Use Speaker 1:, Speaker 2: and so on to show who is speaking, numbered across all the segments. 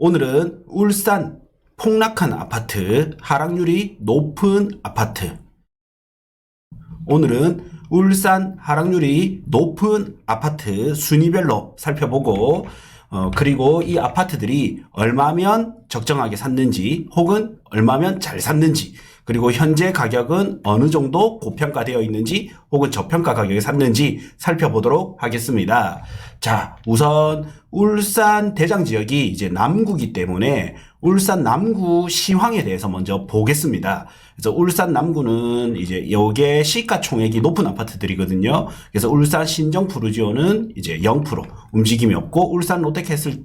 Speaker 1: 오늘은 울산 폭락한 아파트, 하락률이 높은 아파트. 오늘은 울산 하락률이 높은 아파트 순위별로 살펴보고 그리고 이 아파트들이 얼마면 적정하게 샀는지 혹은 얼마면 잘 샀는지, 그리고 현재 가격은 어느 정도 고평가되어 있는지 혹은 저평가 가격에 샀는지 살펴보도록 하겠습니다. 자, 우선 울산 대장 지역이 이제 남구이기 때문에 울산 남구 시황에 대해서 먼저 보겠습니다. 그래서 울산 남구는 이제 요게 시가총액이 높은 아파트들이거든요. 그래서 울산 신정 푸르지오는 이제 0% 움직임이 없고, 울산 롯데캐슬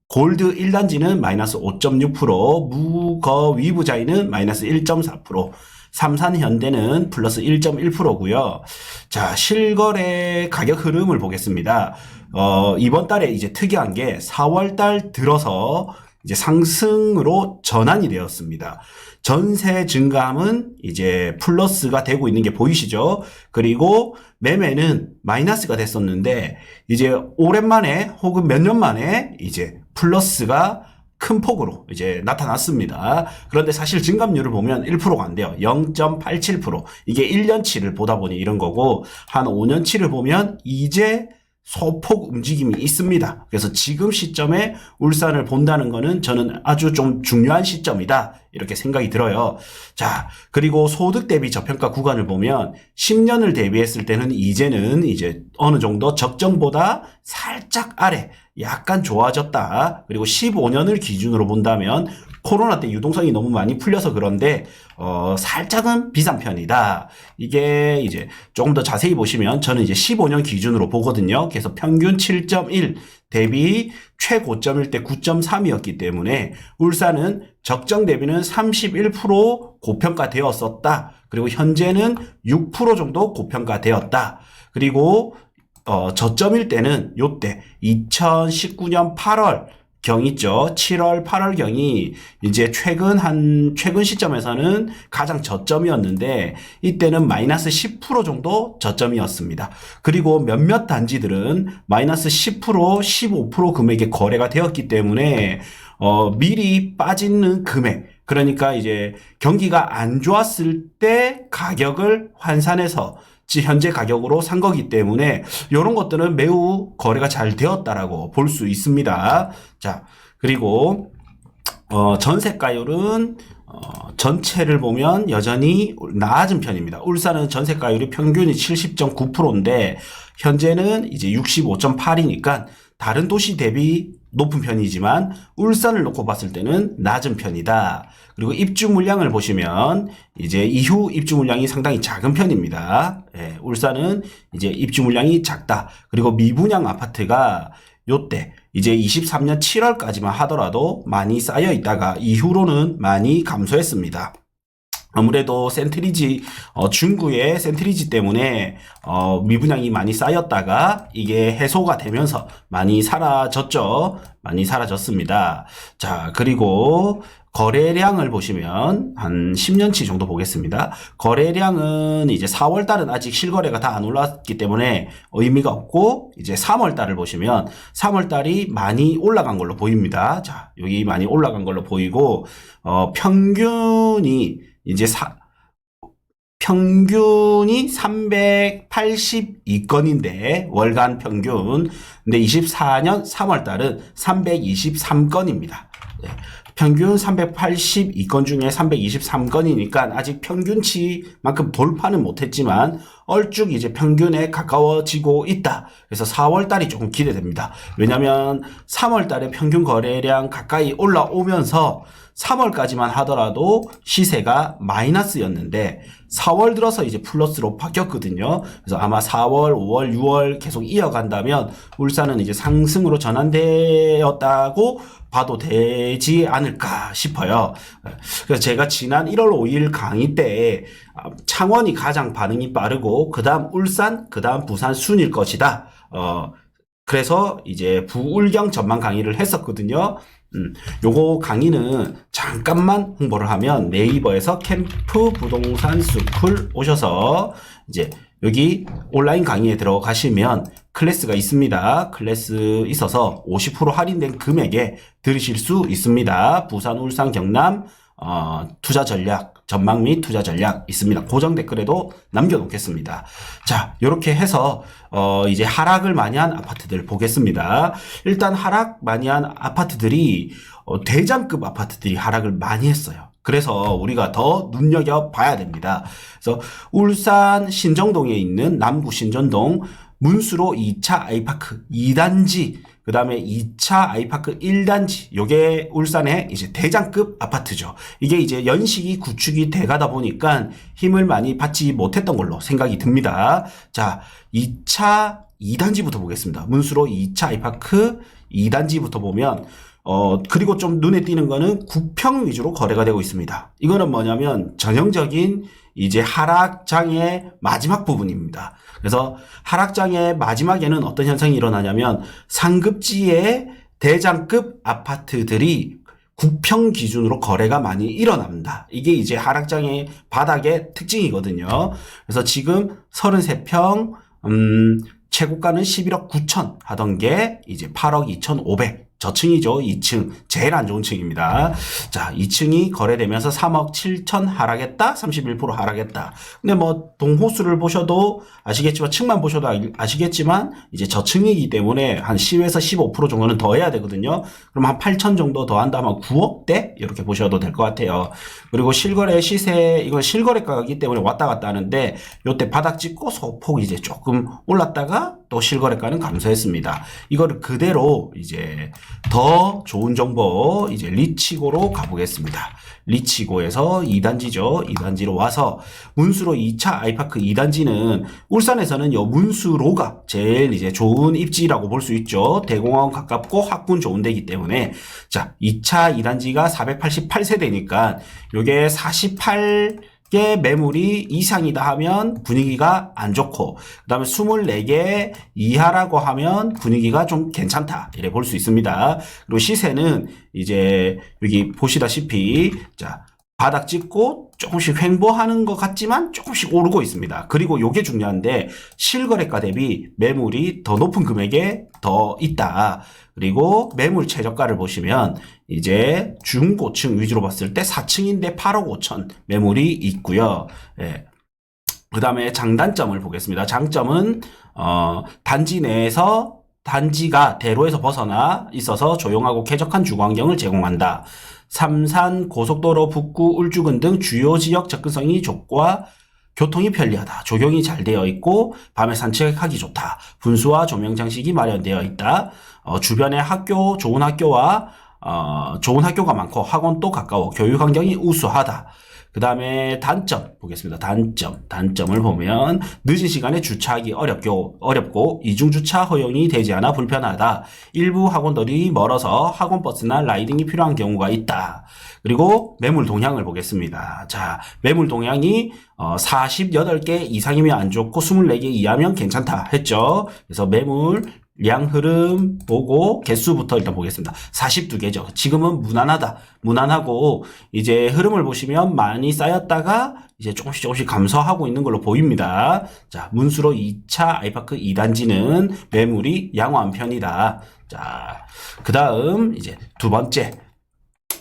Speaker 1: 골드 1단지는 마이너스 5.6%, 무거 위부자이는 마이너스 1.4%, 삼산현대는 플러스 1.1%고요. 자, 실거래 가격 흐름을 보겠습니다. 이번 달에 이제 특이한 게 4월달 들어서 이제 상승으로 전환이 되었습니다. 전세 증감은 이제 플러스가 되고 있는 게 보이시죠? 그리고 매매는 마이너스가 됐었는데 이제 오랜만에 혹은 몇 년 만에 이제 플러스가 큰 폭으로 이제 나타났습니다. 그런데 사실 증감률을 보면 1%가 안 돼요. 0.87%. 이게 1년치를 보다 보니 이런 거고, 한 5년치를 보면 이제 소폭 움직임이 있습니다. 그래서 지금 시점에 울산을 본다는 거는 저는 아주 좀 중요한 시점이다, 이렇게 생각이 들어요. 자, 그리고 소득 대비 저평가 구간을 보면 10년을 대비했을 때는 이제는 이제 어느 정도 적정보다 살짝 아래, 약간 좋아졌다. 그리고 15년을 기준으로 본다면 코로나 때 유동성이 너무 많이 풀려서 그런데 살짝은 비싼 편이다. 이게 이제 조금 더 자세히 보시면 저는 이제 15년 기준으로 보거든요. 그래서 평균 7.1 대비 최고점일 때 9.3이었기 때문에 울산은 적정 대비는 31% 고평가되었었다. 그리고 현재는 6% 정도 고평가되었다. 그리고 저점일 때는 요때 2019년 8월 경 있죠. 7월, 8월 경이 이제 최근 시점에서는 가장 저점이었는데 이때는 마이너스 10% 정도 저점이었습니다. 그리고 몇몇 단지들은 마이너스 10%, 15% 금액의 거래가 되었기 때문에 미리 빠지는 금액, 그러니까 이제 경기가 안 좋았을 때 가격을 환산해서 현재 가격으로 산 거기 때문에 이런 것들은 매우 거래가 잘 되었다라고 볼 수 있습니다. 자, 그리고 전세가율은 전체를 보면 여전히 낮은 편입니다. 울산은 전세가율이 평균이 70.9%인데 현재는 이제 65.8이니까 다른 도시 대비 높은 편이지만 울산을 놓고 봤을 때는 낮은 편이다. 그리고 입주 물량을 보시면 이제 이후 입주 물량이 상당히 작은 편입니다. 예, 울산은 이제 입주 물량이 작다. 그리고 미분양 아파트가 요때 이제 23년 7월까지만 하더라도 많이 쌓여 있다가 이후로는 많이 감소했습니다. 아무래도 센트리지, 중구의 센트리지 때문에, 미분양이 많이 쌓였다가 이게 해소가 되면서 많이 사라졌죠. 많이 사라졌습니다. 자, 그리고 거래량을 보시면 한 10년치 정도 보겠습니다. 거래량은 이제 4월 달은 아직 실거래가 다 안 올랐기 때문에 의미가 없고, 이제 3월 달을 보시면 3월 달이 많이 올라간 걸로 보입니다. 자, 여기 많이 올라간 걸로 보이고, 평균이 이제 평균이 382건인데 월간 평균. 근데 24년 3월 달은 323건입니다. 네. 평균 382건 중에 323건이니까 아직 평균치만큼 돌파는 못했지만 얼쭉 이제 평균에 가까워지고 있다. 그래서 4월 달이 조금 기대됩니다. 왜냐면 3월 달에 평균 거래량 가까이 올라오면서 3월까지만 하더라도 시세가 마이너스였는데 4월 들어서 이제 플러스로 바뀌었거든요. 그래서 아마 4월, 5월, 6월 계속 이어간다면 울산은 이제 상승으로 전환되었다고 봐도 되지 않을까 싶어요. 그래서 제가 지난 1월 5일 강의 때 창원이 가장 반응이 빠르고 그 다음 울산, 그 다음 부산 순일 것이다. 그래서 이제 부울경 전망 강의를 했었거든요. 요거 강의는 잠깐만 홍보를 하면 네이버에서 캠프 부동산 스쿨 오셔서 이제 여기 온라인 강의에 들어가시면 클래스가 있습니다. 클래스 있어서 50% 할인된 금액에 들으실 수 있습니다. 부산, 울산, 경남 투자 전략, 전망 및 투자 전략 있습니다. 고정 댓글에도 남겨놓겠습니다. 자, 이렇게 해서 이제 하락을 많이 한 아파트들 보겠습니다. 일단 하락 많이 한 아파트들이 대장급 아파트들이 하락을 많이 했어요. 그래서 우리가 더 눈여겨봐야 됩니다. 그래서 울산 신정동에 있는 남구 신전동 문수로 2차 아이파크 2단지, 그 다음에 2차 아이파크 1단지, 요게 울산의 이제 대장급 아파트죠. 이게 이제 연식이 구축이 돼가다 보니까 힘을 많이 받지 못했던 걸로 생각이 듭니다. 자, 2차 2단지부터 보겠습니다. 문수로 2차 아이파크 2단지부터 보면 그리고 좀 눈에 띄는 거는 9평 위주로 거래가 되고 있습니다. 이거는 뭐냐면 전형적인 이제 하락장의 마지막 부분입니다. 그래서 하락장의 마지막에는 어떤 현상이 일어나냐면 상급지의 대장급 아파트들이 9평 기준으로 거래가 많이 일어납니다. 이게 이제 하락장의 바닥의 특징이거든요. 그래서 지금 33평, 최고가는 11억 9천 하던 게 이제 8억 2,500. 저층이죠. 2층. 제일 안 좋은 층입니다. 자, 2층이 거래되면서 3억 7천 하락했다. 31% 하락했다. 근데 뭐 동호수를 보셔도 아시겠지만, 층만 보셔도 아시겠지만 이제 저층이기 때문에 한 10에서 15% 정도는 더 해야 되거든요. 그럼 한 8천 정도 더 한다면 9억대 이렇게 보셔도 될 것 같아요. 그리고 실거래 시세, 이건 실거래가이기 때문에 왔다 갔다 하는데 요때 바닥 찍고 소폭 이제 조금 올랐다가 또 실거래가는 감소했습니다. 이거를 그대로 이제 더 좋은 정보 이제 리치고로 가보겠습니다. 리치고에서 2단지죠. 2단지로 와서 문수로 2차 아이파크 2단지는 울산에서는 요 문수로가 제일 이제 좋은 입지라고 볼 수 있죠. 대공원 가깝고 학군 좋은 데이기 때문에 자, 2차 2단지가 488세대니까 요게 48개 매물이 이상이다 하면 분위기가 안 좋고, 그 다음에 24개 이하라고 하면 분위기가 좀 괜찮다 이래 볼 수 있습니다. 그리고 시세는 이제 여기 보시다시피 자, 바닥 찍고 조금씩 횡보하는 것 같지만 조금씩 오르고 있습니다. 그리고 요게 중요한데 실거래가 대비 매물이 더 높은 금액에 더 있다. 그리고 매물 최저가를 보시면 이제 중고층 위주로 봤을 때 4층인데 8억 5천 매물이 있고요. 예. 그 다음에 장단점을 보겠습니다. 장점은 단지 내에서 단지가 대로에서 벗어나 있어서 조용하고 쾌적한 주거 환경을 제공한다. 삼산, 고속도로, 북구, 울주군 등 주요 지역 접근성이 좋고 교통이 편리하다. 조경이 잘 되어 있고 밤에 산책하기 좋다. 분수와 조명 장식이 마련되어 있다. 주변에 학교, 좋은 학교와 좋은 학교가 많고 학원도 가까워 교육 환경이 우수하다. 그 다음에 단점 보겠습니다. 단점을 보면 늦은 시간에 주차하기 어렵고 이중주차 허용이 되지 않아 불편하다. 일부 학원들이 멀어서 학원버스나 라이딩이 필요한 경우가 있다. 그리고 매물 동향을 보겠습니다. 자, 매물 동향이 48개 이상이면 안 좋고 24개 이하면 괜찮다 했죠. 그래서 매물 량 흐름 보고 개수부터 일단 보겠습니다. 42개죠. 지금은 무난하고 이제 흐름을 보시면 많이 쌓였다가 이제 조금씩 감소하고 있는 걸로 보입니다. 자, 문수로 2차 아이파크 2단지는 매물이 양호한 편이다. 자, 그 다음 이제 두 번째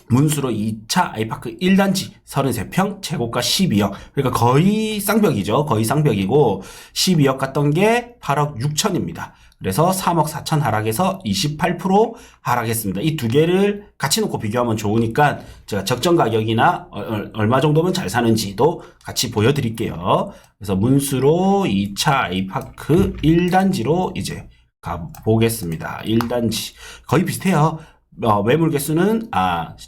Speaker 1: 문수로 2차 아이파크 1단지 33평 최고가 12억. 그러니까 거의 쌍벽이죠. 거의 쌍벽이고 12억 갔던 게 8억 6천입니다. 그래서 3억 4천 하락해서 28% 하락했습니다. 이 두 개를 같이 놓고 비교하면 좋으니까 제가 적정 가격이나 얼마 정도면 잘 사는지도 같이 보여드릴게요. 그래서 문수로 2차 아이파크 1단지로 이제 가보겠습니다. 1단지. 거의 비슷해요. 매물 개수는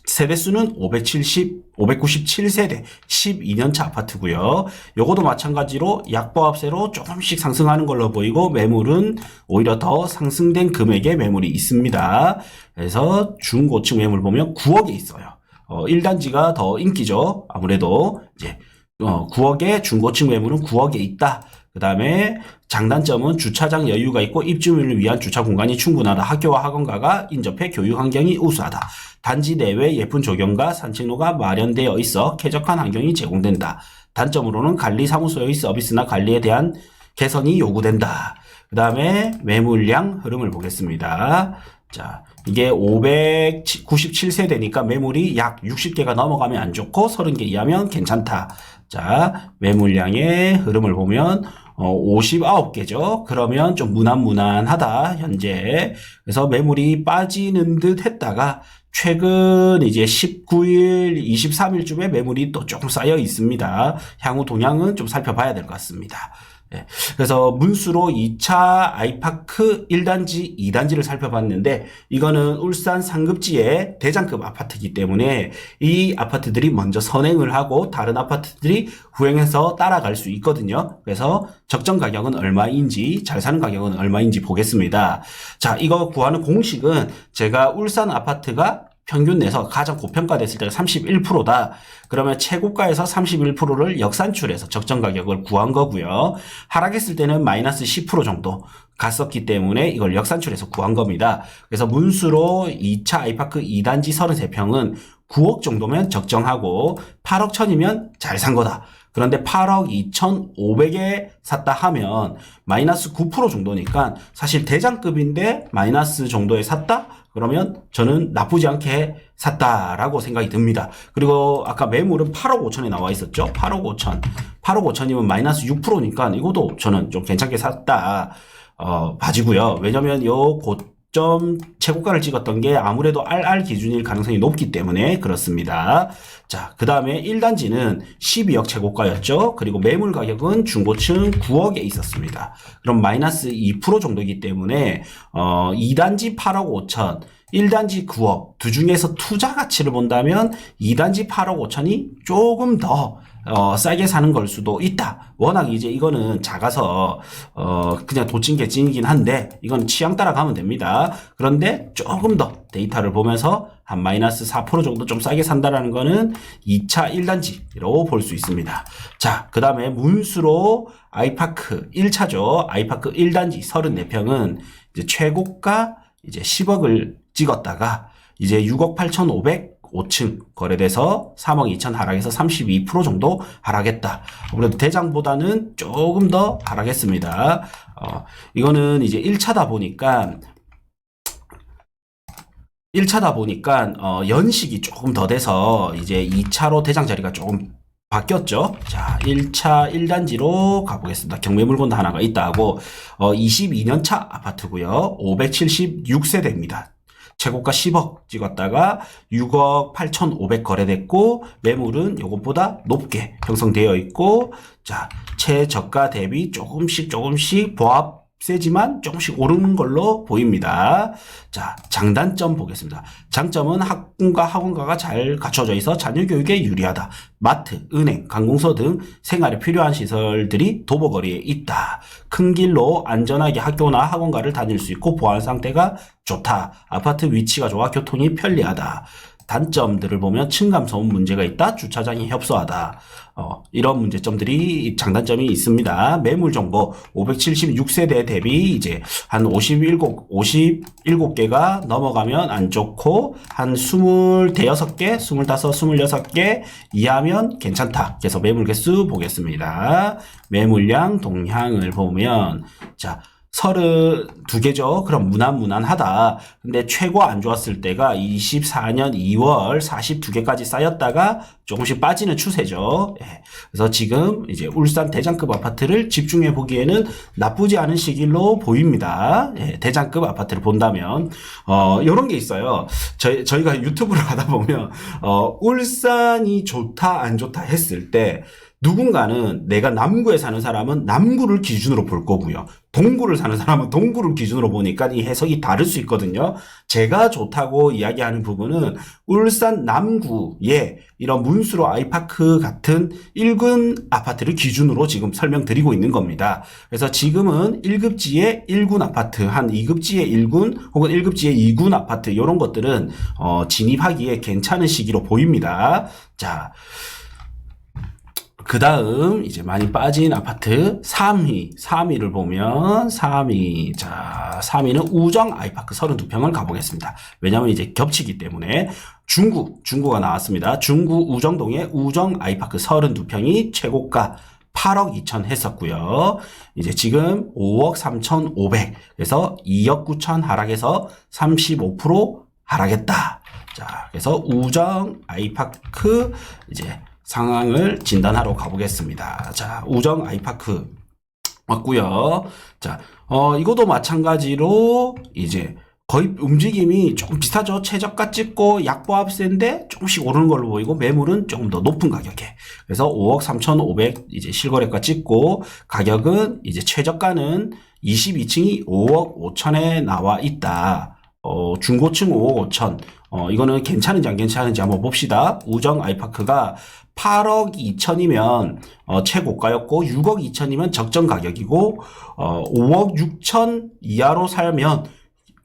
Speaker 1: 세대수는 597세대 12년차 아파트고요. 요거도 마찬가지로 약보합세로 조금씩 상승하는 걸로 보이고 매물은 오히려 더 상승된 금액의 매물이 있습니다. 그래서 중고층 매물 보면 9억에 있어요. 1단지가 더 인기죠. 아무래도 이제 9억에 중고층 매물은 9억에 있다. 그 다음에 장단점은 주차장 여유가 있고 입주민을 위한 주차 공간이 충분하다. 학교와 학원가가 인접해 교육 환경이 우수하다. 단지 내외 예쁜 조경과 산책로가 마련되어 있어 쾌적한 환경이 제공된다. 단점으로는 관리사무소의 서비스나 관리에 대한 개선이 요구된다. 그 다음에 매물량 흐름을 보겠습니다. 자, 이게 597세대니까 매물이 약 60개가 넘어가면 안 좋고 30개 이하면 괜찮다. 자, 매물량의 흐름을 보면 59개죠. 그러면 좀 무난무난하다, 현재. 그래서 매물이 빠지는 듯 했다가 최근 이제 19일, 23일쯤에 매물이 또 조금 쌓여 있습니다. 향후 동향은 좀 살펴봐야 될 것 같습니다. 네. 그래서 문수로 2차 아이파크 1단지, 2단지를 살펴봤는데 이거는 울산 상급지의 대장급 아파트이기 때문에 이 아파트들이 먼저 선행을 하고 다른 아파트들이 후행해서 따라갈 수 있거든요. 그래서 적정 가격은 얼마인지, 잘 사는 가격은 얼마인지 보겠습니다. 자, 이거 구하는 공식은 제가 울산 아파트가 평균 내서 가장 고평가됐을 때가 31%다. 그러면 최고가에서 31%를 역산출해서 적정 가격을 구한 거고요. 하락했을 때는 마이너스 10% 정도 갔었기 때문에 이걸 역산출해서 구한 겁니다. 그래서 문수로 2차 아이파크 2단지 33평은 9억 정도면 적정하고 8억 천이면 잘 산 거다. 그런데 8억 2,500에 샀다 하면 마이너스 9% 정도니까 사실 대장급인데 마이너스 정도에 샀다? 그러면 저는 나쁘지 않게 샀다라고 생각이 듭니다. 그리고 아까 매물은 8억 5천에 나와 있었죠. 8억 5천. 8억 5천이면 마이너스 6%니까 이것도 저는 좀 괜찮게 샀다. 봐지고요. 왜냐면 요 고점 최고가를 찍었던 게 아무래도 RR 기준일 가능성이 높기 때문에 그렇습니다. 자, 그 다음에 1단지는 12억 최고가였죠. 그리고 매물 가격은 중고층 9억에 있었습니다. 그럼 마이너스 2% 정도이기 때문에 2단지 8억 5천, 1단지 9억 두 중에서 투자 가치를 본다면 2단지 8억 5천이 조금 더 싸게 사는 걸 수도 있다. 워낙 이제 이거는 작아서 그냥 도찐개찐이긴 한데 이건 취향 따라 가면 됩니다. 그런데 조금 더 데이터를 보면서 한 마이너스 4% 정도 좀 싸게 산다라는 거는 2차 1단지로 볼 수 있습니다. 자, 그 다음에 문수로 아이파크 1차죠. 아이파크 1단지 34평은 이제 최고가 이제 10억을 찍었다가 이제 6억 8,500 5층 거래돼서 3억 2천 하락해서 32% 정도 하락했다. 아무래도 대장보다는 조금 더 하락했습니다. 이거는 이제 1차다 보니까 연식이 조금 더 돼서 이제 2차로 대장 자리가 조금 바뀌었죠. 자, 1차 1단지로 가보겠습니다. 경매물건도 하나가 있다고 22년차 아파트고요. 576세대입니다. 최고가 10억 찍었다가 6억 8,500 거래됐고 매물은 이것보다 높게 형성되어 있고 자, 최저가 대비 조금씩 보합 세지만 조금씩 오르는 걸로 보입니다. 자, 장단점 보겠습니다. 장점은 학군과 학원가가 잘 갖춰져 있어 자녀 교육에 유리하다. 마트, 은행, 관공서 등 생활에 필요한 시설들이 도보거리에 있다. 큰 길로 안전하게 학교나 학원가를 다닐 수 있고 보안 상태가 좋다. 아파트 위치가 좋아 교통이 편리하다. 단점들을 보면 층간소음 문제가 있다. 주차장이 협소하다. 이런 문제점들이 장단점이 있습니다. 매물 정보 576세대 대비 이제 한 57개가 넘어가면 안 좋고 한 25개, 25, 26개 이하면 괜찮다. 그래서 매물 개수 보겠습니다. 매물량 동향을 보면 자 32개죠. 그럼 무난하다. 근데 최고 안 좋았을 때가 24년 2월 42개까지 쌓였다가 조금씩 빠지는 추세죠. 예. 그래서 지금 이제 울산 대장급 아파트를 집중해 보기에는 나쁘지 않은 시기로 보입니다. 예. 대장급 아파트를 본다면 이런 게 있어요. 저희가 유튜브를 하다 보면 울산이 좋다 안 좋다 했을 때 누군가는 내가 남구에 사는 사람은 남구를 기준으로 볼 거고요. 동구를 사는 사람은 동구를 기준으로 보니까 이 해석이 다를 수 있거든요. 제가 좋다고 이야기하는 부분은 울산 남구에 이런 문수로 아이파크 같은 1군 아파트를 기준으로 지금 설명드리고 있는 겁니다. 그래서 지금은 1급지의 1군 아파트, 한 2급지의 1군 혹은 1급지의 2군 아파트 이런 것들은 진입하기에 괜찮은 시기로 보입니다. 자, 그 다음 이제 많이 빠진 아파트 3위를 보면 3위는 우정 아이파크 32평을 가보겠습니다. 왜냐하면 이제 겹치기 때문에 중구가 나왔습니다. 중구 우정동의 우정 아이파크 32평이 최고가 8억 2천 했었고요. 이제 지금 5억 3,500. 그래서 2억 9천 하락해서 35% 하락했다. 자, 그래서 우정 아이파크 이제 상황을 진단하러 가보겠습니다. 자, 우정 아이파크 왔고요. 자, 이것도 마찬가지로 이제 거의 움직임이 조금 비슷하죠. 최저가 찍고 약보합세인데 조금씩 오르는 걸로 보이고 매물은 조금 더 높은 가격에. 그래서 5억 3,500 이제 실거래가 찍고 가격은 이제 최저가는 22층이 5억 5천에 나와 있다. 중고층 5억 5천. 이거는 괜찮은지 안 괜찮은지 한번 봅시다. 우정 아이파크가 8억 2천이면 최고가였고 6억 2천이면 적정 가격이고 5억 6천 이하로 살면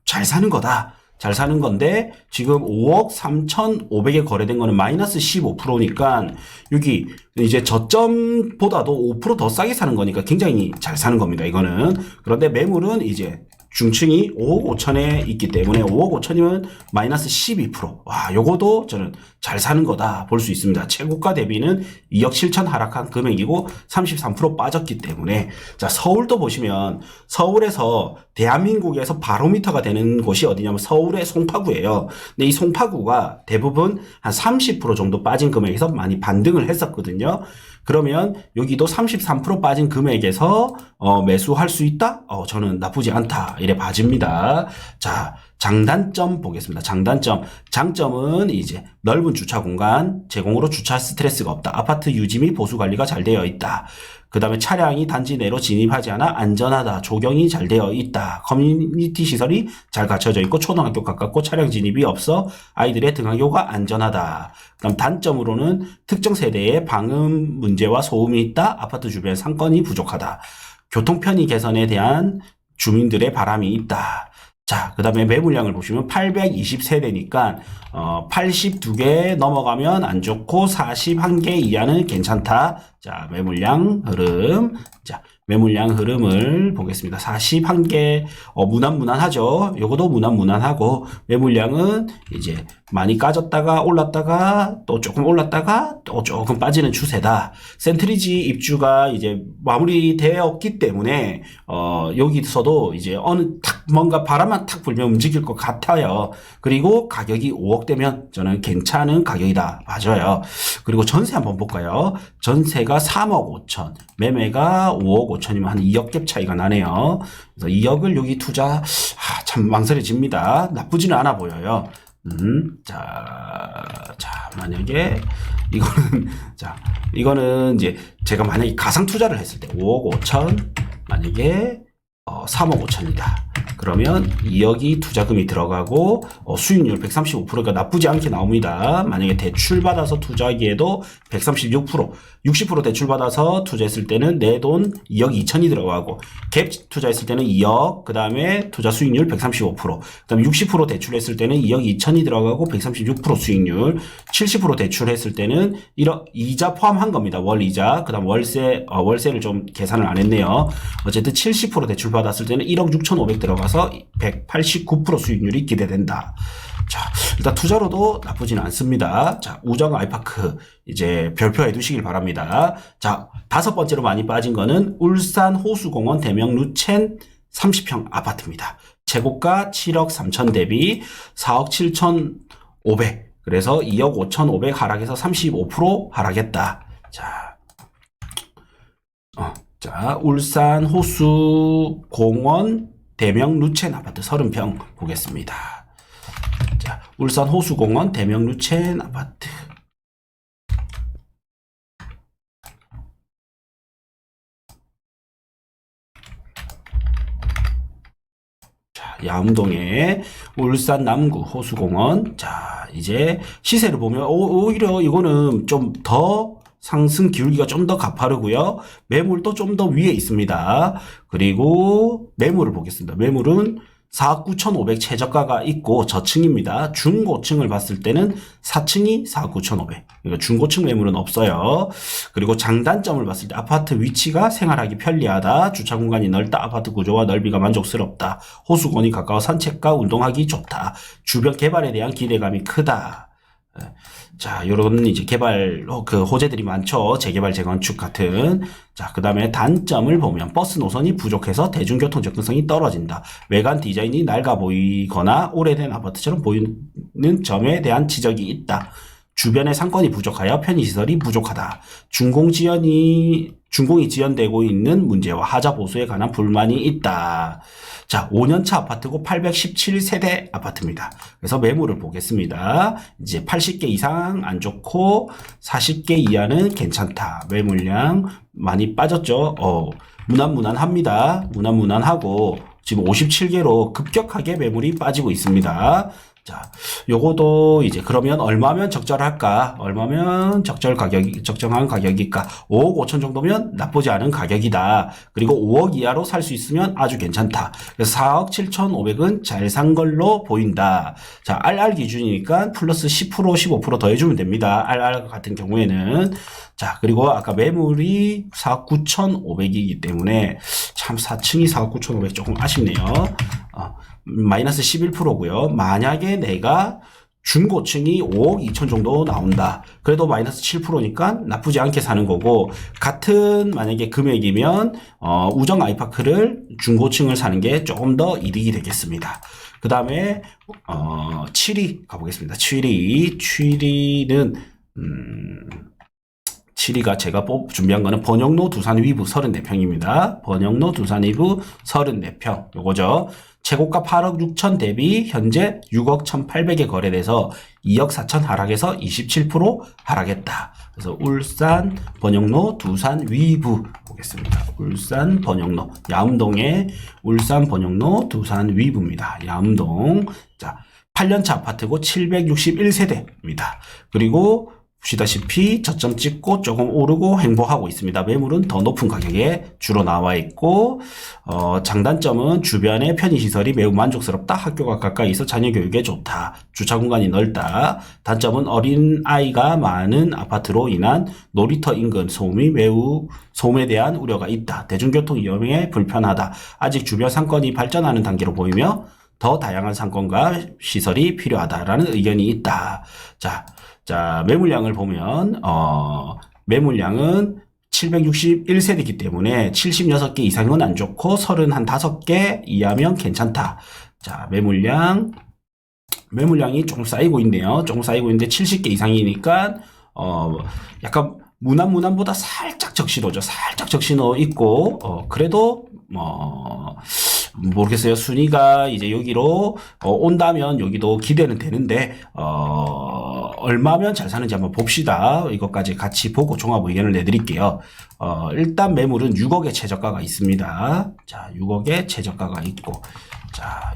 Speaker 1: 잘 사는 거다. 잘 사는 건데 지금 5억 3,500에 거래된 거는 마이너스 15%니까 여기 이제 저점보다도 5% 더 싸게 사는 거니까 굉장히 잘 사는 겁니다. 이거는. 그런데 매물은 이제 중층이 5억 5천에 있기 때문에 5억 5천이면 마이너스 12%. 와, 요거도 저는 잘 사는 거다 볼 수 있습니다. 최고가 대비는 2억 7천 하락한 금액이고 33% 빠졌기 때문에. 자, 서울도 보시면 서울에서 대한민국에서 바로미터가 되는 곳이 어디냐면 서울의 송파구예요. 근데 이 송파구가 대부분 한 30% 정도 빠진 금액에서 많이 반등을 했었거든요. 그러면 여기도 33% 빠진 금액에서 매수할 수 있다? 저는 나쁘지 않다. 이래 봐집니다. 자, 장단점 보겠습니다. 장단점. 장점은 이제 넓은 주차 공간, 제공으로 주차 스트레스가 없다. 아파트 유지 및 보수 관리가 잘 되어 있다. 그 다음에 차량이 단지 내로 진입하지 않아 안전하다. 조경이 잘 되어 있다. 커뮤니티 시설이 잘 갖춰져 있고 초등학교 가깝고 차량 진입이 없어 아이들의 등하교가 안전하다. 그다음 단점으로는 특정 세대에 방음 문제와 소음이 있다. 아파트 주변 상권이 부족하다. 교통 편의 개선에 대한 주민들의 바람이 있다. 자, 그 다음에 매물량을 보시면 820세대니까 82개 넘어가면 안 좋고 41개 이하는 괜찮다. 자, 매물량 흐름. 자, 매물량 흐름을 보겠습니다. 41개 무난무난하죠. 요거도 무난무난하고 매물량은 이제 많이 까졌다가 올랐다가 또 조금 올랐다가 또 조금 빠지는 추세다. 센트리지 입주가 이제 마무리되었기 때문에 여기서도 이제 어느 탁 뭔가 바람만 탁 불면 움직일 것 같아요. 그리고 가격이 5억대면 저는 괜찮은 가격이다. 맞아요. 그리고 전세 한번 볼까요? 전세가 3억 5천, 매매가 5억 5천이면 한 2억 갭 차이가 나네요. 그래서 2억을 여기 투자 참 망설여집니다. 나쁘지는 않아 보여요. 자, 만약에 이거는 이제 제가 만약에 가상 투자를 했을 때 5억 5천, 만약에 3억 5천이다. 그러면 2억이 투자금이 들어가고 수익률 135%가 나쁘지 않게 나옵니다. 만약에 대출받아서 투자하기에도 136%, 60% 대출받아서 투자했을 때는 내 돈 2억 2천이 들어가고 갭 투자했을 때는 2억, 그 다음에 투자 수익률 135%, 그 다음에 60% 대출했을 때는 2억 2천이 들어가고 136% 수익률, 70% 대출했을 때는 1억 이자 포함한 겁니다. 월 이자, 그 다음 월세를 좀 계산을 안 했네요. 어쨌든 70% 대출받았을 때는 1억 6,500 들어가서 189% 수익률이 기대된다. 자, 일단 투자로도 나쁘진 않습니다. 자, 우정 아이파크 이제 별표해 두시길 바랍니다. 자, 5번째로 많이 빠진 거는 울산 호수공원 대명 루첸 30평 아파트입니다. 최고가 7억 3천 대비 4억 7천5백. 그래서 2억 5천5백 하락해서 35% 하락했다. 자, 울산 호수공원 대명 루첸 아파트 30평 보겠습니다. 자, 울산 호수공원 대명 루첸 아파트. 자, 야암동의 울산 남구 호수공원. 자, 이제 시세를 보면 오히려 이거는 좀 더 상승 기울기가 좀 더 가파르고요. 매물도 좀 더 위에 있습니다. 그리고 매물을 보겠습니다. 매물은 4억 9,500 최저가가 있고 저층입니다. 중고층을 봤을 때는 4층이 4억 9,500. 그러니까 중고층 매물은 없어요. 그리고 장단점을 봤을 때 아파트 위치가 생활하기 편리하다. 주차 공간이 넓다. 아파트 구조와 넓이가 만족스럽다. 호수권이 가까워 산책과 운동하기 좋다. 주변 개발에 대한 기대감이 크다. 자, 요런 이제 개발 그 호재들이 많죠. 재개발, 재건축 같은. 자, 그다음에 단점을 보면 버스 노선이 부족해서 대중교통 접근성이 떨어진다. 외관 디자인이 낡아 보이거나 오래된 아파트처럼 보이는 점에 대한 지적이 있다. 주변에 상권이 부족하여 편의시설이 부족하다. 준공이 지연되고 있는 문제와 하자 보수에 관한 불만이 있다. 자, 5년차 아파트고 817세대 아파트입니다. 그래서 매물을 보겠습니다. 이제 80개 이상 안 좋고 40개 이하는 괜찮다. 매물량 많이 빠졌죠. 무난무난합니다. 무난무난하고 지금 57개로 급격하게 매물이 빠지고 있습니다. 자, 요거도 이제 그러면 얼마면 적절할까? 얼마면 적정한 가격일까? 5억 5천 정도면 나쁘지 않은 가격이다. 그리고 5억 이하로 살 수 있으면 아주 괜찮다. 그래서 4억 7,500은 잘 산 걸로 보인다. 자, RR 기준이니까 플러스 10%, 15% 더해주면 됩니다. RR 같은 경우에는. 자, 그리고 아까 매물이 4억 9,500이기 때문에 참 4층이 4억 9,500 조금 아쉽네요. 마이너스 11%고요. 만약에 내가 중고층이 5억 2천 정도 나온다. 그래도 마이너스 7%니까 나쁘지 않게 사는 거고, 같은 만약에 금액이면 우정 아이파크를 중고층을 사는 게 조금 더 이득이 되겠습니다. 그 다음에 7위 가보겠습니다. 7위는 7위가 제가 준비한 거는 번영로 두산 위브 34평입니다. 번영로 두산 위브 34평 요거죠. 최고가 8억 6천 대비 현재 6억 1,800에 거래돼서 2억 4천 하락해서 27% 하락했다. 그래서 울산 번영로 두산 위브 보겠습니다. 울산 번영로 야음동의 울산 번영로 두산 위브입니다. 야음동. 자, 8년차 아파트고 761세대입니다. 그리고 보시다시피 저점 찍고 조금 오르고 횡보하고 있습니다. 매물은 더 높은 가격에 주로 나와 있고, 장단점은 주변의 편의시설이 매우 만족스럽다. 학교가 가까이 있어 자녀 교육에 좋다. 주차 공간이 넓다. 단점은 어린 아이가 많은 아파트로 인한 놀이터 인근 소음에 대한 우려가 있다. 대중교통 이용에 불편하다. 아직 주변 상권이 발전하는 단계로 보이며 더 다양한 상권과 시설이 필요하다라는 의견이 있다. 자, 매물량을 보면, 매물량은 761세대이기 때문에 76개 이상은 안 좋고 35개 이하면 괜찮다. 자, 매물량이 조금 쌓이고 있네요. 조금 쌓이고 있는데 70개 이상이니까, 약간 무난보다 살짝 적신호죠. 살짝 적신호 있고, 그래도, 모르겠어요. 순위가 이제 여기로 온다면 여기도 기대는 되는데, 얼마면 잘 사는지 한번 봅시다. 이것까지 같이 보고 종합 의견을 내드릴게요. 일단 매물은 6억의 최저가가 있습니다. 자, 6억의 최저가가 있고, 자,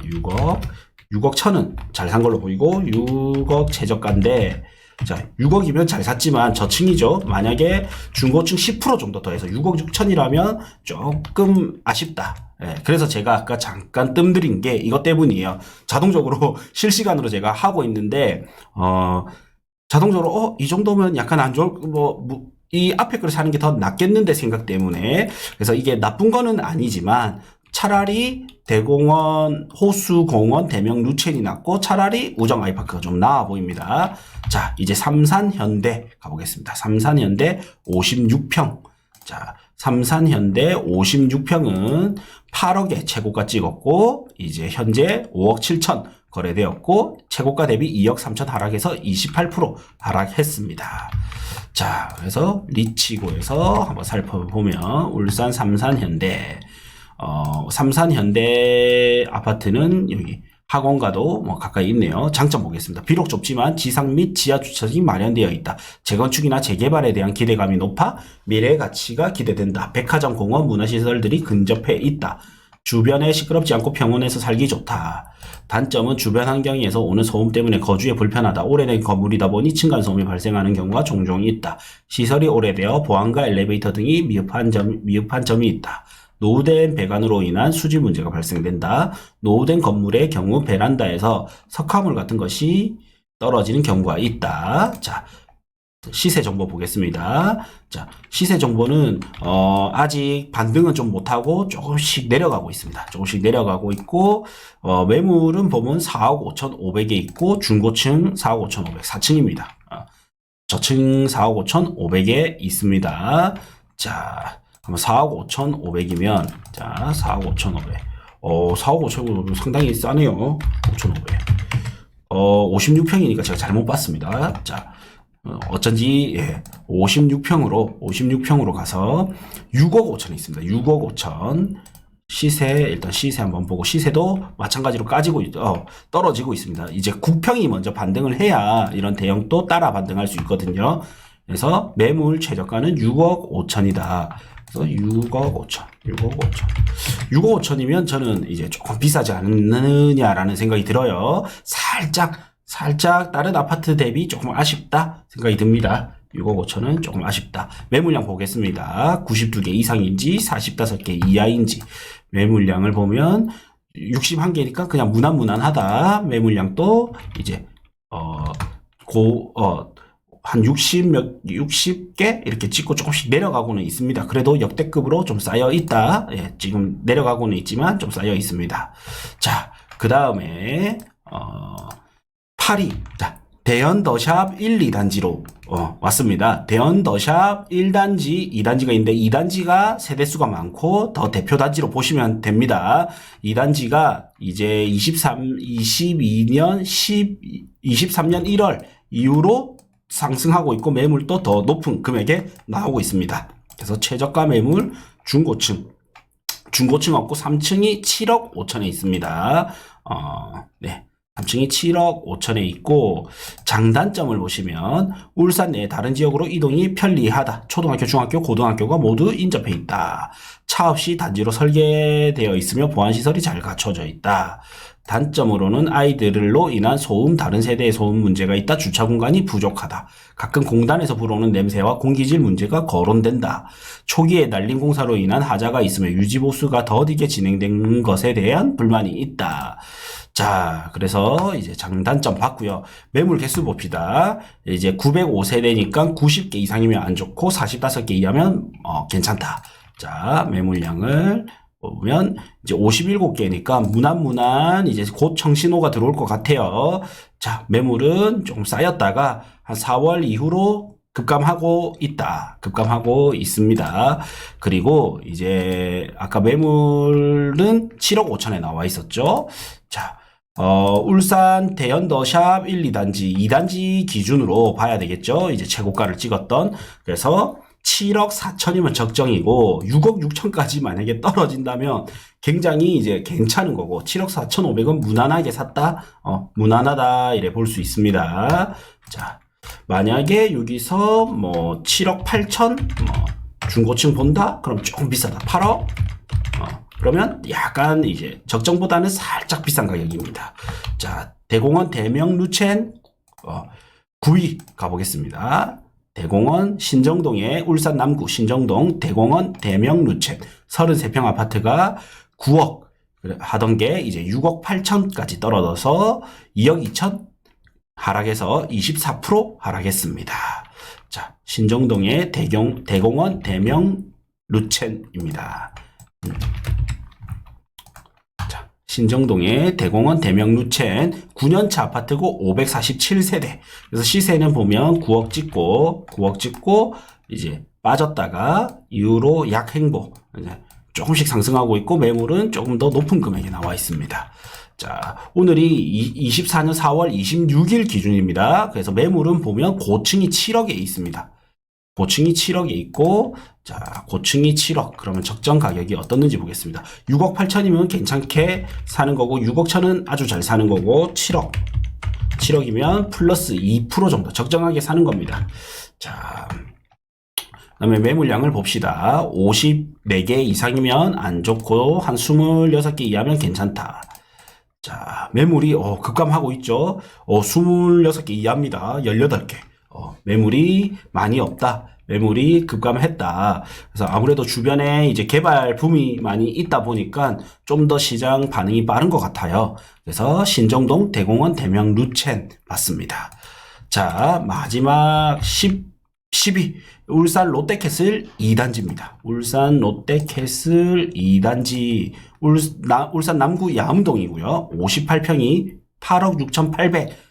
Speaker 1: 6억 천은 잘 산 걸로 보이고, 6억 최저가인데, 자, 6억이면 잘 샀지만 저층이죠. 만약에 중고층 10% 정도 더해서 6억 6천이라면 조금 아쉽다. 예, 그래서 제가 아까 잠깐 뜸들인 게 이것 때문이에요. 자동적으로 실시간으로 제가 하고 있는데, 자동적으로, 이 정도면 약간 안 좋을, 이 앞에 걸 사는 게 더 낫겠는데 생각 때문에. 그래서 이게 나쁜 거는 아니지만, 차라리 대공원, 호수공원, 대명 루첸이 낫고 차라리 우정 아이파크가 좀 나아 보입니다. 자, 이제 삼산현대 가보겠습니다. 삼산현대 56평. 자, 삼산현대 56평은 8억에 최고가 찍었고, 이제 현재 5억 7천 거래되었고, 최고가 대비 2억 3천 하락해서 28% 하락했습니다. 자, 그래서 리치고에서 한번 살펴보면, 울산 삼산현대, 삼산현대 아파트는 여기 학원과도 가까이 있네요. 장점 보겠습니다. 비록 좁지만 지상 및 지하 주차장이 마련되어 있다. 재건축이나 재개발에 대한 기대감이 높아 미래의 가치가 기대된다. 백화점, 공원, 문화시설들이 근접해 있다. 주변에 시끄럽지 않고 평온해서 살기 좋다. 단점은 주변 환경에서 오는 소음 때문에 거주에 불편하다. 오래된 건물이다 보니 층간소음이 발생하는 경우가 종종 있다. 시설이 오래되어 보안과 엘리베이터 등이 미흡한 점이 있다. 노후된 배관으로 인한 수질 문제가 발생된다. 노후된 건물의 경우 베란다에서 석화물 같은 것이 떨어지는 경우가 있다. 자, 시세 정보 보겠습니다. 자, 시세 정보는 아직 반등은 좀 못하고 조금씩 내려가고 있습니다. 조금씩 내려가고 있고 매물은 보면 4억 5,500에 있고 중고층 4억 5,500, 4층입니다. 저층 4억 5,500에 있습니다. 자, 그럼 4억 5,500이면 자, 4억 5,500. 4억 5,500 상당히 싸네요. 5,500. 56평이니까 제가 잘못 봤습니다. 자, 어쩐지 56평으로 가서 6억 5천에 있습니다. 6억 5천 시세, 일단 시세 한번 보고 시세도 마찬가지로 떨어지고 있습니다. 이제 9평이 먼저 반등을 해야 이런 대형도 따라 반등할 수 있거든요. 그래서 매물 최저가는 6억 5천이다. 그래서 6억 5천. 6억 5천이면 저는 이제 조금 비싸지 않느냐라는 생각이 들어요. 살짝 다른 아파트 대비 조금 아쉽다 생각이 듭니다. 6억 5천은 조금 아쉽다. 매물량 보겠습니다. 92개 이상인지 45개 이하인지 매물량을 보면 61개니까 그냥 무난하다. 매물량도 이제 한 60개 이렇게 찍고 조금씩 내려가고는 있습니다. 그래도 역대급으로 좀 쌓여 있다. 예, 지금 내려가고는 있지만 좀 쌓여 있습니다. 자, 그 다음에 파리. 자, 대연더샵 1, 2단지로 왔습니다. 대연더샵 1단지, 2단지가 있는데 2단지가 세대수가 많고 더 대표단지로 보시면 됩니다. 2단지가 이제 23년 23년 1월 이후로 상승하고 있고 매물도 더 높은 금액에 나오고 있습니다. 그래서 최저가 매물 중고층 없고 3층이 7억 5천에 있습니다. 네. 3층이 7억 5천에 있고 장단점을 보시면 울산 내 다른 지역으로 이동이 편리하다. 초등학교, 중학교, 고등학교가 모두 인접해 있다. 차 없이 단지로 설계되어 있으며 보안시설이 잘 갖춰져 있다. 단점으로는 아이들로 인한 소음, 다른 세대의 소음 문제가 있다. 주차 공간이 부족하다. 가끔 공단에서 불어오는 냄새와 공기질 문제가 거론된다. 초기에 날림 공사로 인한 하자가 있으며 유지보수가 더디게 진행된 것에 대한 불만이 있다. 자, 그래서 이제 장단점 봤고요. 매물 개수 봅시다. 이제 905세대니까 90개 이상이면 안 좋고 45개 이하면 괜찮다. 자, 매물량을 보면 이제 57개니까 무난 이제 곧 청신호가 들어올 것 같아요. 자, 매물은 조금 쌓였다가 한 4월 이후로 급감하고 있습니다. 그리고 이제 아까 매물은 7억 5천에 나와 있었죠. 자, 울산 대연더샵 1, 2단지, 2단지 기준으로 봐야 되겠죠. 이제 최고가를 찍었던. 그래서 7억 4천이면 적정이고 6억 6천까지 만약에 떨어진다면 굉장히 이제 괜찮은 거고 7억 4,500원 무난하게 샀다. 무난하다 이래 볼 수 있습니다. 자, 만약에 여기서 뭐 7억 8천 중고층 본다? 그럼 조금 비싸다. 8억? 그러면 약간 이제 적정보다는 살짝 비싼 가격입니다. 자, 대공원 대명 루첸 9위 가보겠습니다. 대공원 신정동의 울산 남구 신정동 대공원 대명 루첸 33평 아파트가 9억 하던 게 이제 6억 8천까지 떨어져서 2억 2천 하락해서 24% 하락했습니다. 자, 신정동의 대공원 대명 루첸입니다. 자, 신정동의 대공원 대명 루첸 9년차 아파트고 547세대. 그래서 시세는 보면 9억 찍고 이제 빠졌다가 이후로 약행보 이제 조금씩 상승하고 있고 매물은 조금 더 높은 금액이 나와 있습니다. 자, 오늘이 24년 4월 26일 기준입니다. 그래서 매물은 보면 고층이 7억에 있습니다. 고층이 7억에 있고, 자, 고층이 7억. 그러면 적정 가격이 어떻는지 보겠습니다. 6억 8천이면 괜찮게 사는 거고, 6억 천은 아주 잘 사는 거고, 7억. 7억이면 플러스 2% 정도 적정하게 사는 겁니다. 자, 그 다음에 매물량을 봅시다. 54개 이상이면 안 좋고, 한 26개 이하면 괜찮다. 자, 매물이 급감하고 있죠. 26개 이하입니다. 18개. 매물이 많이 없다. 매물이 급감했다. 그래서 아무래도 주변에 이제 개발 붐이 많이 있다 보니까 좀 더 시장 반응이 빠른 것 같아요. 그래서 신정동 대공원 대명 루첸 맞습니다. 자, 마지막 10위. 울산 롯데캐슬 2단지입니다. 울산 롯데캐슬 2단지. 울산 남구 야암동이고요. 58평이 8억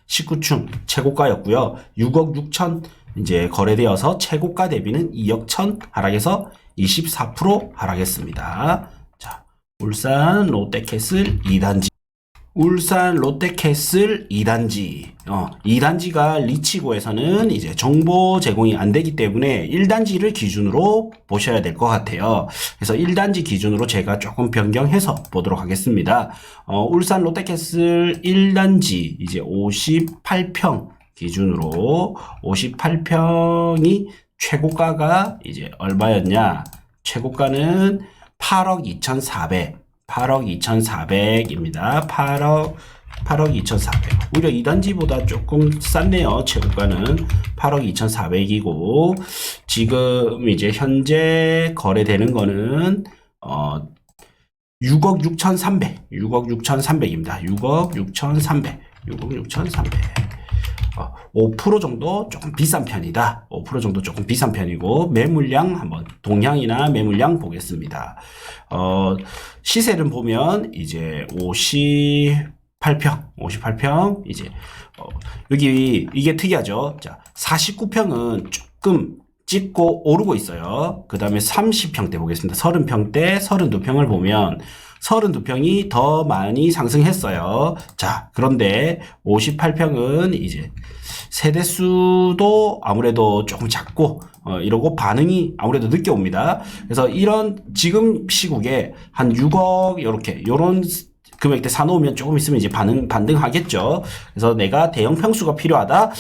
Speaker 1: 6,819층 최고가였고요. 6억 6천 이제 거래되어서 최고가 대비는 2억 1천 하락해서 24% 하락했습니다. 자, 울산 롯데캐슬 2단지. 울산 롯데캐슬 2단지. 2단지가 리치고에서는 이제 정보 제공이 안 되기 때문에 1단지를 기준으로 보셔야 될 것 같아요. 그래서 1단지 기준으로 제가 조금 변경해서 보도록 하겠습니다. 울산 롯데캐슬 1단지 이제 58평 기준으로 58평이 최고가가 이제 얼마였냐? 최고가는 8억 2,400. 8억 2,400입니다. 8억 2,400. 오히려 2단지보다 조금 쌌네요. 최고가는 8억 2,400이고, 지금 이제 현재 거래되는 거는, 6억 6,300. 6억 6,300입니다. 6억 6,300. 6억 6,300. 5% 정도 조금 비싼 편이다. 5% 정도 조금 비싼 편이고, 매물량 한번 동향이나 매물량 보겠습니다. 시세를 보면 이제 58평 이제 여기 이게 특이하죠. 자, 49평은 조금 찍고 오르고 있어요. 그 다음에 30평대 보겠습니다. 30평대 32평을 보면 32평이 더 많이 상승했어요. 자, 그런데 58평은 이제 세대수도 아무래도 조금 작고, 이러고 반응이 아무래도 늦게 옵니다. 그래서 이런 지금 시국에 한 6억, 요런 금액대 사놓으면 조금 있으면 이제 반등하겠죠. 그래서 내가 대형 평수가 필요하다.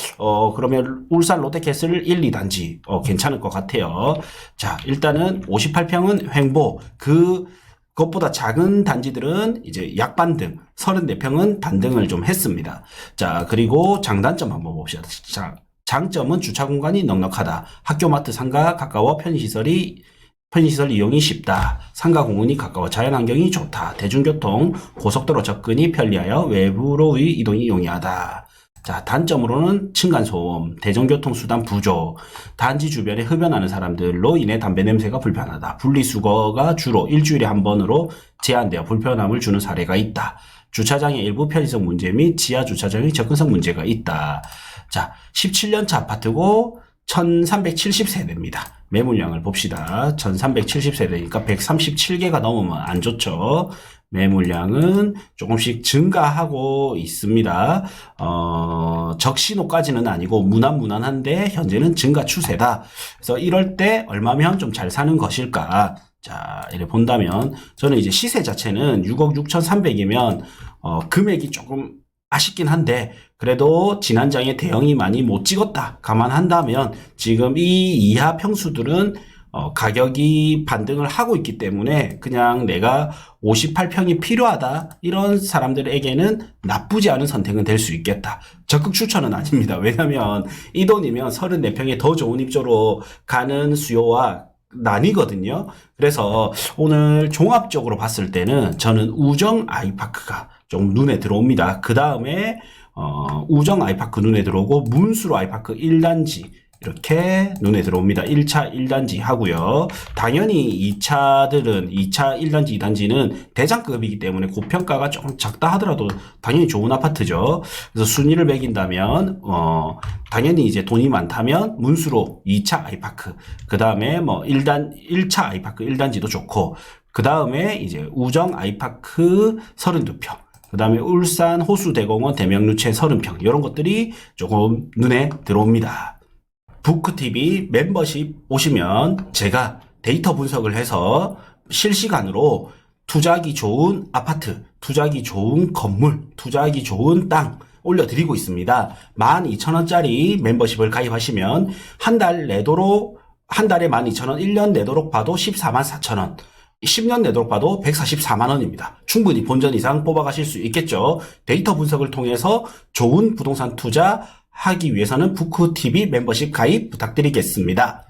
Speaker 1: 그러면 울산 롯데캐슬 1, 2단지, 괜찮을 것 같아요. 자, 일단은 58평은 횡보. 그것보다 작은 단지들은 이제 약반등, 34평은 반등을 좀 했습니다. 자, 그리고 장단점 한번 봅시다. 자, 장점은 주차 공간이 넉넉하다. 학교, 마트, 상가 가까워 편의시설 이용이 쉽다. 상가 공원이 가까워 자연환경이 좋다. 대중교통, 고속도로 접근이 편리하여 외부로의 이동이 용이하다. 자, 단점으로는 층간소음, 대중교통수단 부족, 단지 주변에 흡연하는 사람들로 인해 담배 냄새가 불편하다. 분리수거가 주로 일주일에 한 번으로 제한되어 불편함을 주는 사례가 있다. 주차장의 일부 편의성 문제 및 지하 주차장의 접근성 문제가 있다. 자, 17년차 아파트고 1370세대입니다. 매물량을 봅시다. 1370세대니까 137개가 넘으면 안 좋죠. 매물량은 조금씩 증가하고 있습니다. 적신호까지는 아니고 무난한데 현재는 증가 추세다. 그래서 이럴 때 얼마면 좀 잘 사는 것일까? 자, 이렇게 본다면 저는 이제 시세 자체는 6억 6,300이면 금액이 조금 아쉽긴 한데 그래도 지난 장에 대형이 많이 못 찍었다 감안한다면 지금 이 이하 평수들은 가격이 반등을 하고 있기 때문에 그냥 내가 58평이 필요하다 이런 사람들에게는 나쁘지 않은 선택은 될 수 있겠다. 적극 추천은 아닙니다. 왜냐하면 이 돈이면 34평에 더 좋은 입주로 가는 수요와 나뉘거든요. 그래서 오늘 종합적으로 봤을 때는 저는 우정 아이파크가 좀 눈에 들어옵니다. 그 다음에 우정 아이파크 눈에 들어오고 문수로 아이파크 1단지 이렇게 눈에 들어옵니다. 1차 1단지 하고요. 당연히 2차들은 2차 1단지 2단지는 대장급이기 때문에 고평가가 조금 작다 하더라도 당연히 좋은 아파트죠. 그래서 순위를 매긴다면 당연히 이제 돈이 많다면 문수로 2차 아이파크, 그 다음에 뭐 1차 아이파크 1단지도 좋고, 그 다음에 이제 우정 아이파크 32평, 그 다음에 울산 호수대공원 대명루체 30평, 이런 것들이 조금 눈에 들어옵니다. 부크TV 멤버십 오시면 제가 데이터 분석을 해서 실시간으로 투자하기 좋은 아파트, 투자하기 좋은 건물, 투자하기 좋은 땅 올려드리고 있습니다. 12,000원짜리 멤버십을 가입하시면 한 달에 내도록 12,000원, 1년 내도록 봐도 144,000원. 10년 내도록 봐도 144만원입니다. 충분히 본전 이상 뽑아가실 수 있겠죠. 데이터 분석을 통해서 좋은 부동산 투자 하기 위해서는 부크TV 멤버십 가입 부탁드리겠습니다.